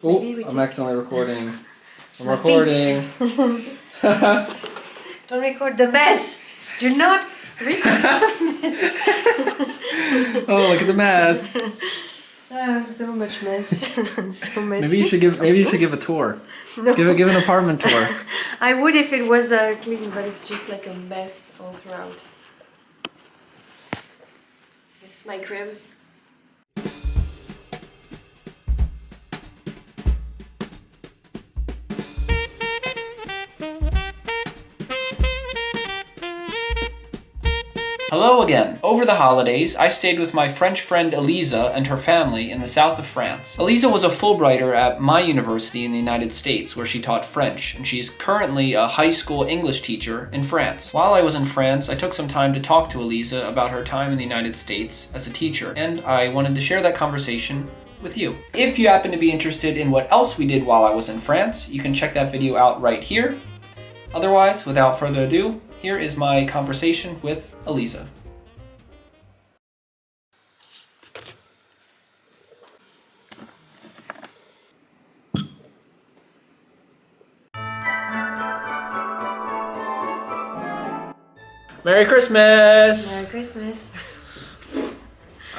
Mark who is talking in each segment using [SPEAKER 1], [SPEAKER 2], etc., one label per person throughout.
[SPEAKER 1] Oh, I'm accidentally recording. I'm
[SPEAKER 2] My
[SPEAKER 1] recording.
[SPEAKER 2] Don't record the mess. Do not record the mess.
[SPEAKER 1] Oh, look at the mess.
[SPEAKER 2] So much mess. So messy.
[SPEAKER 1] Maybe you should give a tour.
[SPEAKER 2] No.
[SPEAKER 1] Give an apartment tour.
[SPEAKER 2] I would if it was clean, but it's just like a mess all throughout. This is my crib.
[SPEAKER 3] Hello again. Over the holidays, I stayed with my French friend Elisa and her family in the south of France. Elisa was a Fulbrighter at my university in the United States, where she taught French, and she is currently a high school English teacher in France. While I was in France, I took some time to talk to Elisa about her time in the United States as a teacher, and I wanted to share that conversation with you. If you happen to be interested in what else we did while I was in France, you can check that video out right here. Otherwise, without further ado, here is my conversation with Elisa. Merry Christmas!
[SPEAKER 2] Merry Christmas.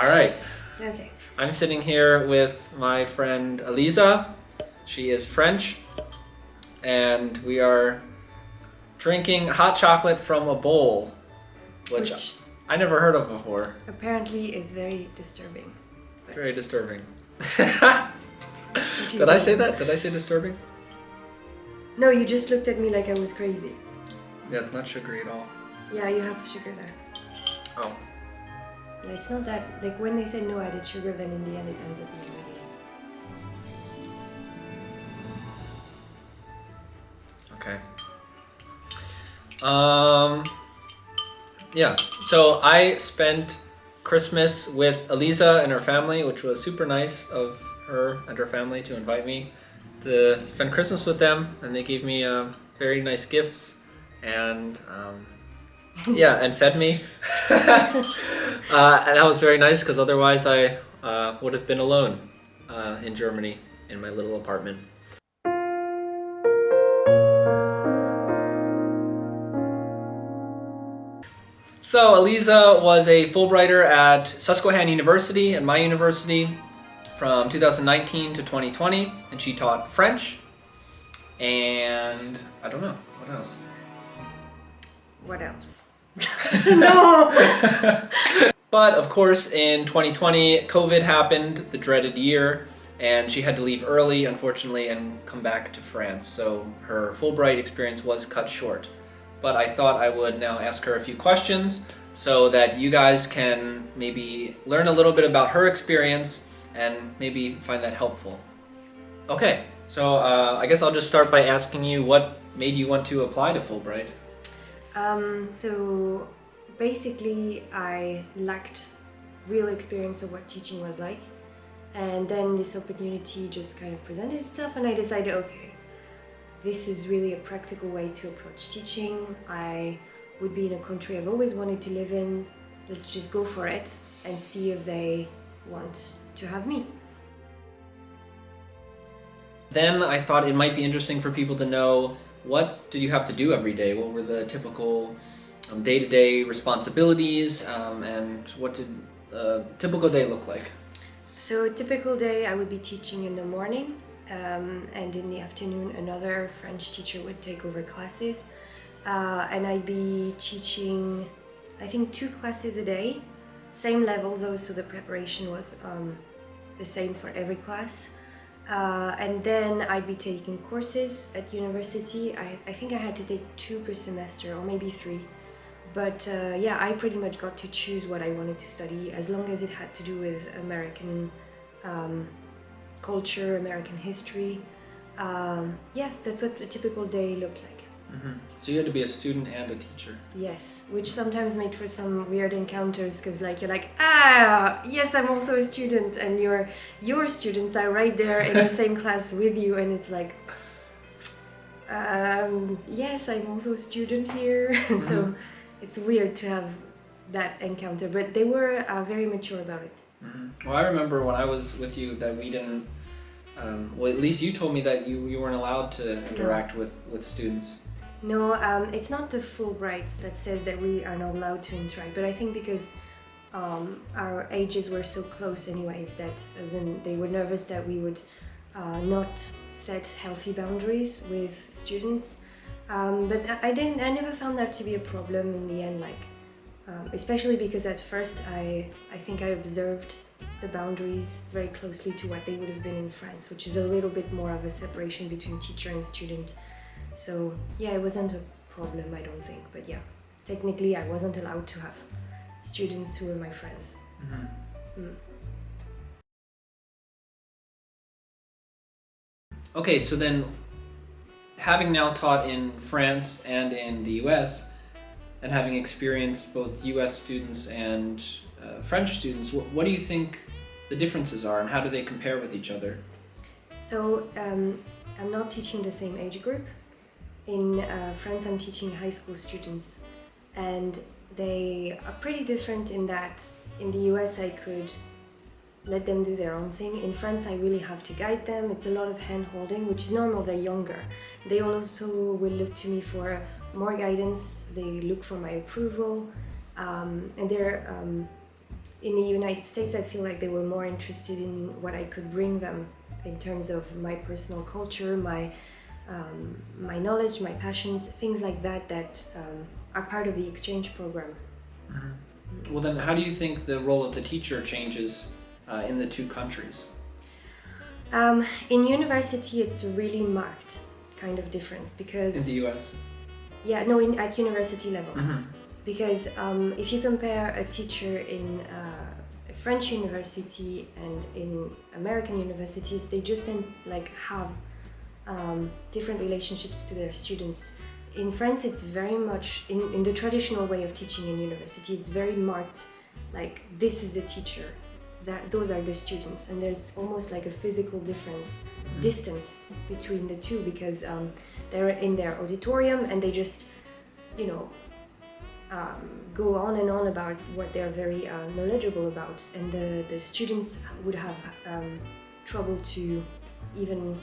[SPEAKER 3] All right.
[SPEAKER 2] Okay.
[SPEAKER 3] I'm sitting here with my friend Elisa. She is French, and we are drinking hot chocolate from a bowl, which I never heard of before.
[SPEAKER 2] Apparently is very disturbing.
[SPEAKER 3] Very disturbing. Did I say that? Did I say disturbing?
[SPEAKER 2] No, you just looked at me like I was crazy.
[SPEAKER 3] Yeah, it's not sugary at all.
[SPEAKER 2] Yeah, you have sugar there.
[SPEAKER 3] Oh.
[SPEAKER 2] Yeah, it's not that, like when they say no added sugar, then in the end it ends up being really.
[SPEAKER 3] Okay. Yeah, so I spent Christmas with Elisa and her family, which was super nice of her and her family to invite me to spend Christmas with them, and they gave me very nice gifts and and fed me. And that was very nice because otherwise I would have been alone in Germany in my little apartment. So Elisa was a Fulbrighter at Susquehanna University and my university from 2019 to 2020, and she taught French, and I don't know, what else?
[SPEAKER 2] What else? No!
[SPEAKER 3] But of course in 2020, COVID happened, the dreaded year, and she had to leave early, unfortunately, and come back to France, so her Fulbright experience was cut short. But I thought I would now ask her a few questions so that you guys can maybe learn a little bit about her experience and maybe find that helpful. Okay, so I guess I'll just start by asking you what made you want to apply to Fulbright?
[SPEAKER 2] So basically I lacked real experience of what teaching was like, and then this opportunity just kind of presented itself and I decided, okay, this is really a practical way to approach teaching. I would be in a country I've always wanted to live in. Let's just go for it and see if they want to have me.
[SPEAKER 3] Then I thought it might be interesting for people to know, what did you have to do every day? What were the typical day-to-day responsibilities, and what did a typical day look like?
[SPEAKER 2] So a typical day I would be teaching in the morning, and in the afternoon another French teacher would take over classes, and I'd be teaching I think 2 classes a day, same level though, so the preparation was the same for every class, and then I'd be taking courses at university. I think I had to take 2 per semester or maybe 3, but yeah, I pretty much got to choose what I wanted to study as long as it had to do with American culture, American history. Yeah, that's what a typical day looked like.
[SPEAKER 3] Mm-hmm. So you had to be a student and a teacher.
[SPEAKER 2] Yes, which sometimes made for some weird encounters because you're like, yes, I'm also a student, and your students are right there in the same class with you, and it's like, yes, I'm also a student here. Mm-hmm. So it's weird to have that encounter, but they were very mature about it.
[SPEAKER 3] Mm-hmm. Well, I remember when I was with you that we didn't Well, at least you told me that you weren't allowed to interact with students.
[SPEAKER 2] No, it's not the Fulbright that says that we are not allowed to interact, but I think because our ages were so close anyways that then they were nervous that we would not set healthy boundaries with students. But I never found that to be a problem in the end, like especially because at first I think I observed the boundaries very closely to what they would have been in France, which is a little bit more of a separation between teacher and student. So yeah, it wasn't a problem, I don't think, but yeah, technically I wasn't allowed to have students who were my friends.
[SPEAKER 3] Okay, so then having now taught in France and in the US, and having experienced both US students and French students, what do you think the differences are and how do they compare with each other?
[SPEAKER 2] So I'm not teaching the same age group. In France I'm teaching high school students, and they are pretty different in that in the US I could let them do their own thing. In France I really have to guide them. It's a lot of hand holding, which is normal, they're younger. They also will look to me for more guidance, they look for my approval, and they're in the United States I feel like they were more interested in what I could bring them in terms of my personal culture, my knowledge, my passions, things like that are part of the exchange program.
[SPEAKER 3] Well then, how do you think the role of the teacher changes in the two countries?
[SPEAKER 2] In university it's a really marked kind of difference because...
[SPEAKER 3] In the US?
[SPEAKER 2] Yeah, no, at university level. Because if you compare a teacher in a French university and in American universities, they just have different relationships to their students. In France, it's very much, in the traditional way of teaching in university, it's very marked, like this is the teacher, those are the students, and there's almost like a physical distance between the two, because they're in their auditorium and they just, go on and on about what they're very knowledgeable about, and the students would have trouble to even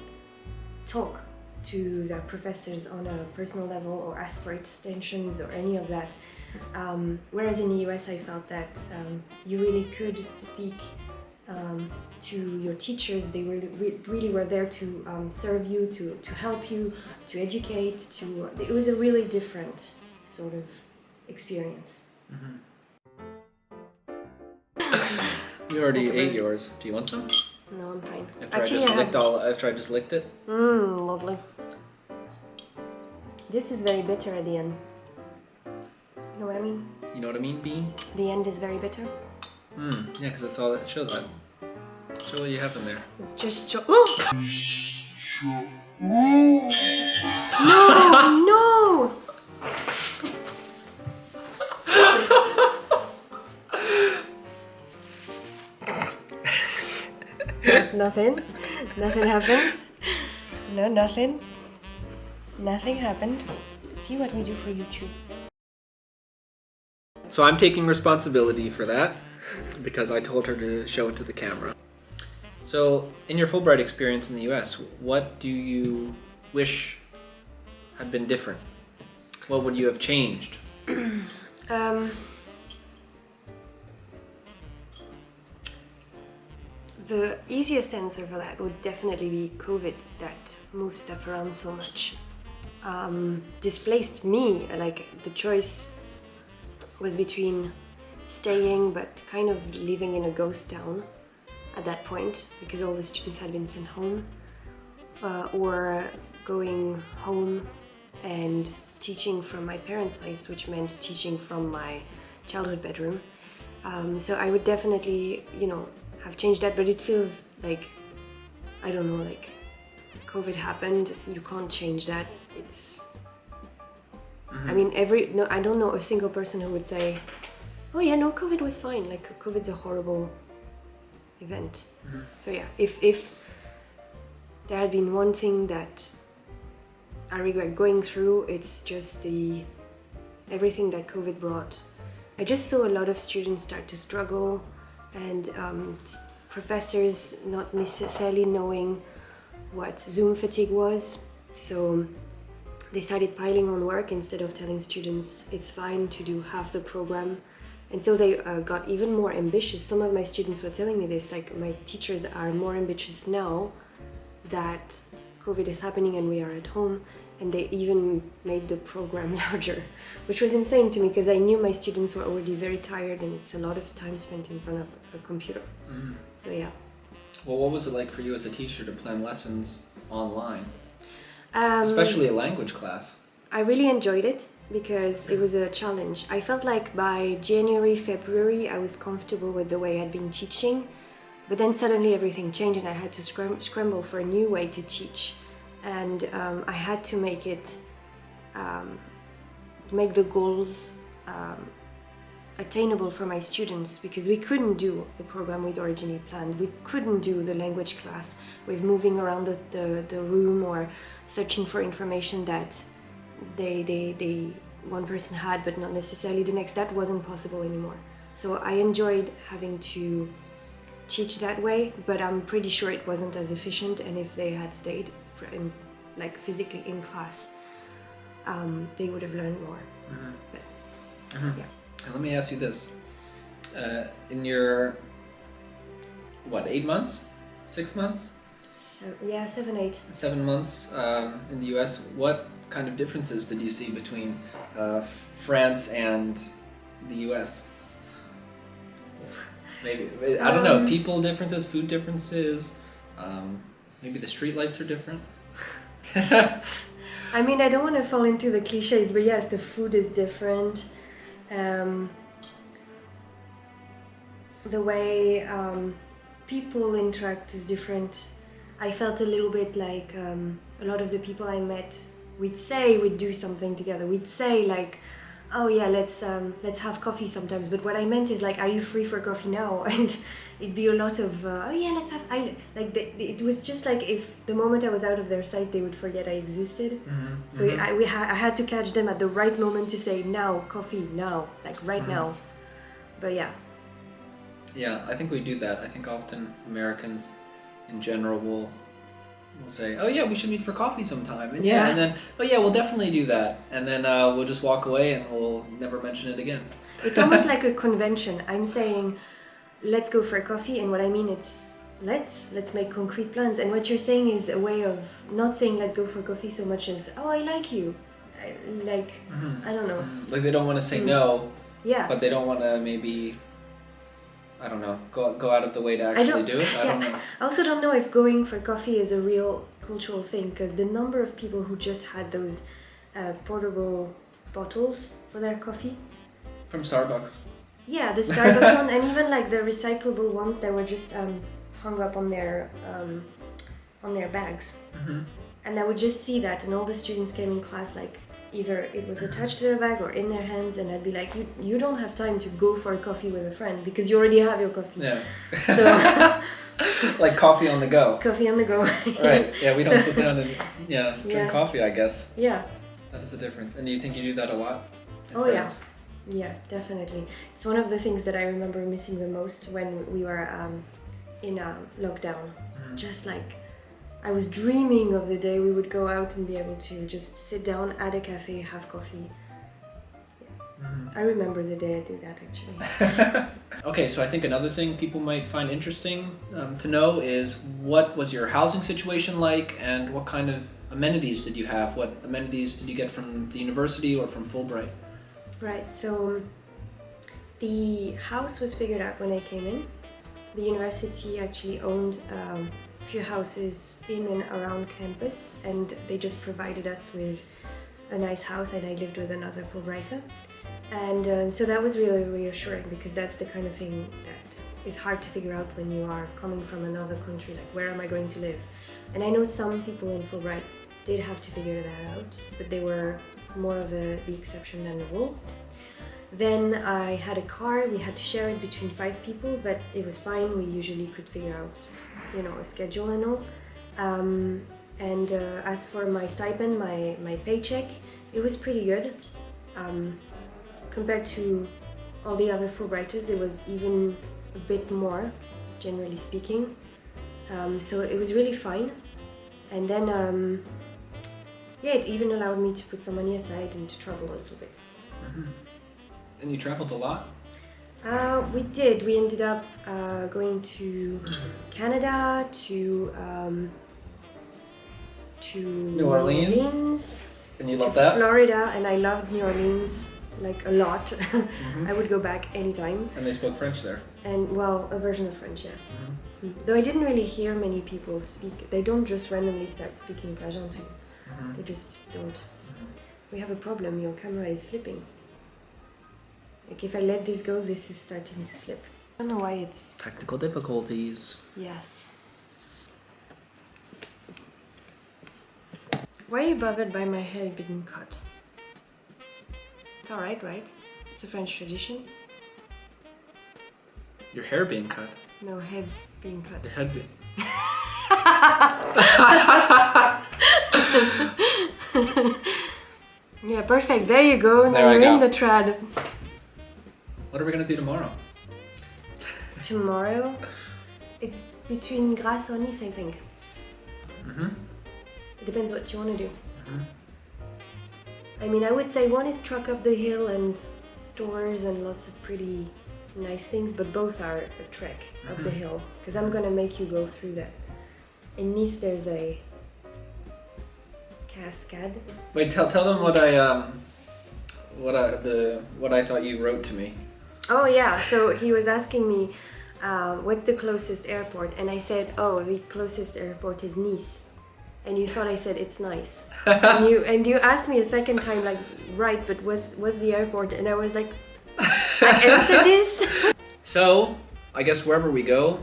[SPEAKER 2] talk to their professors on a personal level or ask for extensions or any of that. Whereas in the US I felt that you really could speak to your teachers. They really were there to serve you, to help you, to educate. It was a really different sort of experience.
[SPEAKER 3] You already ate yours. Do you want some?
[SPEAKER 2] No, I'm fine.
[SPEAKER 3] After I just licked it?
[SPEAKER 2] Lovely. This is very bitter at the end. You know what I mean?
[SPEAKER 3] You know what I mean, Bean?
[SPEAKER 2] The end is very bitter.
[SPEAKER 3] Yeah, because that's all that. Show that. Show what you have in there.
[SPEAKER 2] It's just No! Nothing happened. No, nothing happened. See what we do for YouTube.
[SPEAKER 3] So I'm taking responsibility for that because I told her to show it to the camera. So in your Fulbright experience in the US, what do you wish had been different? What would you have changed?
[SPEAKER 2] The easiest answer for that would definitely be COVID, that moved stuff around so much. Displaced me, like the choice was between staying but kind of living in a ghost town at that point because all the students had been sent home, or going home and teaching from my parents' place, which meant teaching from my childhood bedroom. So I would definitely, have changed that, but it feels like, I don't know, like COVID happened, you can't change that. It's, I mean, I don't know a single person who would say, oh yeah, no, COVID was fine. Like COVID's a horrible event. So yeah, if there had been one thing that I regret going through, it's just everything that COVID brought. I just saw a lot of students start to struggle, and professors not necessarily knowing what Zoom fatigue was. So they started piling on work instead of telling students it's fine to do half the program. And so they got even more ambitious. Some of my students were telling me this, like my teachers are more ambitious now that COVID is happening and we are at home, and they even made the program larger, which was insane to me because I knew my students were already very tired and it's a lot of time spent in front of a computer. So yeah.
[SPEAKER 1] Well, what was it like for you as a teacher to plan lessons online? Especially a language class.
[SPEAKER 2] I really enjoyed it because it was a challenge. I felt like by January, February, I was comfortable with the way I'd been teaching, but then suddenly everything changed and I had to scramble for a new way to teach. And I had to make it, make the goals attainable for my students, because we couldn't do the program we'd originally planned. We couldn't do the language class with moving around the room or searching for information that one person had but not necessarily the next. That wasn't possible anymore. So I enjoyed having to teach that way, but I'm pretty sure it wasn't as efficient, and if they had stayed like physically in class, they would have learned more. But, yeah.
[SPEAKER 1] And let me ask you this. In your, 8 months? 6 months?
[SPEAKER 2] So, yeah, 7, 8.
[SPEAKER 1] 7 months in the US, what kind of differences did you see between France and the US? Maybe, I don't know, people differences, food differences, maybe the street lights are different?
[SPEAKER 2] I mean, I don't want to fall into the cliches, but yes, the food is different. The way people interact is different. I felt a little bit like a lot of the people I met, we'd say we'd do something together. We'd say like, oh yeah, let's have coffee sometimes. But what I meant is like, are you free for coffee now? And it'd be a lot of, oh yeah, let's have. It was just like if the moment I was out of their sight, they would forget I existed. So I had to catch them at the right moment to say, now, coffee, now, like right now. But yeah.
[SPEAKER 1] Yeah, I think we do that. I think often Americans in general will say, oh yeah, we should meet for coffee sometime. And yeah, and then, oh yeah, we'll definitely do that. And then we'll just walk away and we'll never mention it again.
[SPEAKER 2] It's almost like a convention. I'm saying, let's go for a coffee, and what I mean it's let's make concrete plans. And what you're saying is a way of not saying let's go for coffee so much as, oh, I like you. I don't know.
[SPEAKER 1] Like they don't want to say no,
[SPEAKER 2] yeah,
[SPEAKER 1] but they don't want to maybe, I don't know, go out of the way to actually do it. I don't know.
[SPEAKER 2] I also don't know if going for coffee is a real cultural thing, because the number of people who just had those portable bottles for their coffee.
[SPEAKER 1] From Starbucks.
[SPEAKER 2] Yeah, the Starbucks one, and even like the recyclable ones that were just hung up on their bags. And I would just see that, and all the students came in class like either it was attached to their bag or in their hands, and I'd be like, you don't have time to go for a coffee with a friend because you already have your coffee.
[SPEAKER 1] Yeah.
[SPEAKER 2] So
[SPEAKER 1] like coffee on the go.
[SPEAKER 2] Coffee on the go.
[SPEAKER 1] Right. Yeah, we don't sit down and drink coffee, I guess.
[SPEAKER 2] Yeah.
[SPEAKER 1] That is the difference. And do you think you do that a lot?
[SPEAKER 2] Oh France? Yeah, definitely. It's one of the things that I remember missing the most when we were in lockdown. Just like I was dreaming of the day we would go out and be able to just sit down at a cafe, have coffee. I remember the day I did that actually.
[SPEAKER 1] Okay, so I think another thing people might find interesting to know is what was your housing situation like, and what kind of amenities did you have? What amenities did you get from the university or from Fulbright?
[SPEAKER 2] Right, so the house was figured out when I came in. The university actually owned a few houses in and around campus, and they just provided us with a nice house, and I lived with another Fulbrighter. And so that was really reassuring, because that's the kind of thing that is hard to figure out when you are coming from another country, like where am I going to live? And I know some people in Fulbright did have to figure that out, but they were more of the exception than the rule. Then I had a car. We had to share it between 5 people, but it was fine. We usually could figure out, a schedule and all. And as for my stipend, my paycheck, it was pretty good. Compared to all the other Fulbrighters, it was even a bit more, generally speaking. So it was really fine. And then, yeah, it even allowed me to put some money aside and to travel a little bit.
[SPEAKER 1] Mm-hmm. And you traveled a lot?
[SPEAKER 2] We did. We ended up going to Canada, to
[SPEAKER 1] New Orleans. And you love
[SPEAKER 2] to
[SPEAKER 1] that?
[SPEAKER 2] Florida, and I loved New Orleans like a lot.
[SPEAKER 1] Mm-hmm.
[SPEAKER 2] I would go back anytime.
[SPEAKER 1] And they spoke French there?
[SPEAKER 2] And well, a version of French, yeah.
[SPEAKER 1] Mm-hmm.
[SPEAKER 2] Though I didn't really hear many people speak. They don't just randomly start speaking Argentine.
[SPEAKER 1] Mm-hmm.
[SPEAKER 2] They just don't. We have a problem. Your camera is slipping. Like if I let this go, this is starting to slip. I don't know why it's...
[SPEAKER 1] Technical difficulties.
[SPEAKER 2] Yes. Why are you bothered by my hair being cut? It's alright, right? It's a French tradition.
[SPEAKER 1] Your hair being cut?
[SPEAKER 2] No, heads being cut.
[SPEAKER 1] Your head being...
[SPEAKER 2] Yeah, perfect. There you go. Now
[SPEAKER 1] There I
[SPEAKER 2] you're
[SPEAKER 1] go.
[SPEAKER 2] in the trad.
[SPEAKER 1] What are we gonna do tomorrow?
[SPEAKER 2] Tomorrow, it's between Grasse or Nice, I think.
[SPEAKER 1] Mm-hmm.
[SPEAKER 2] It depends what you want to do.
[SPEAKER 1] Mm-hmm.
[SPEAKER 2] I mean, I would say one is truck up the hill and stores and lots of pretty nice things, but both are a trek up the hill, because I'm gonna make you go through that. In Nice, there's a cascade.
[SPEAKER 1] Wait, tell them what I thought you wrote to me.
[SPEAKER 2] Oh yeah, so he was asking me, what's the closest airport? And I said, oh, the closest airport is Nice. And you thought I said it's nice. and you asked me a second time, like, right, but what's the airport? And I was like, I answered this.
[SPEAKER 1] So, I guess wherever we go,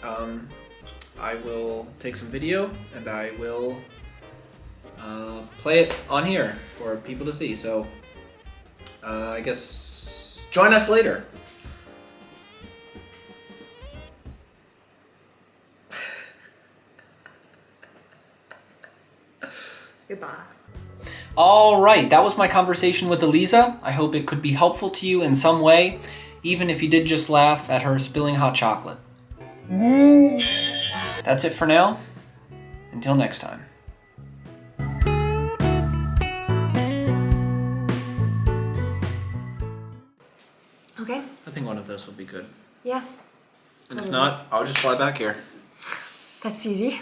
[SPEAKER 1] I will take some video and I will play it on here for people to see. So, I guess join us later.
[SPEAKER 2] Goodbye.
[SPEAKER 3] All right, that was my conversation with Elisa. I hope it could be helpful to you in some way, even if you did just laugh at her spilling hot chocolate. That's it for now. Until next time.
[SPEAKER 2] Okay.
[SPEAKER 1] I think one of those will be good.
[SPEAKER 2] Yeah,
[SPEAKER 1] And if not, I'll just fly back here.
[SPEAKER 2] that's easy.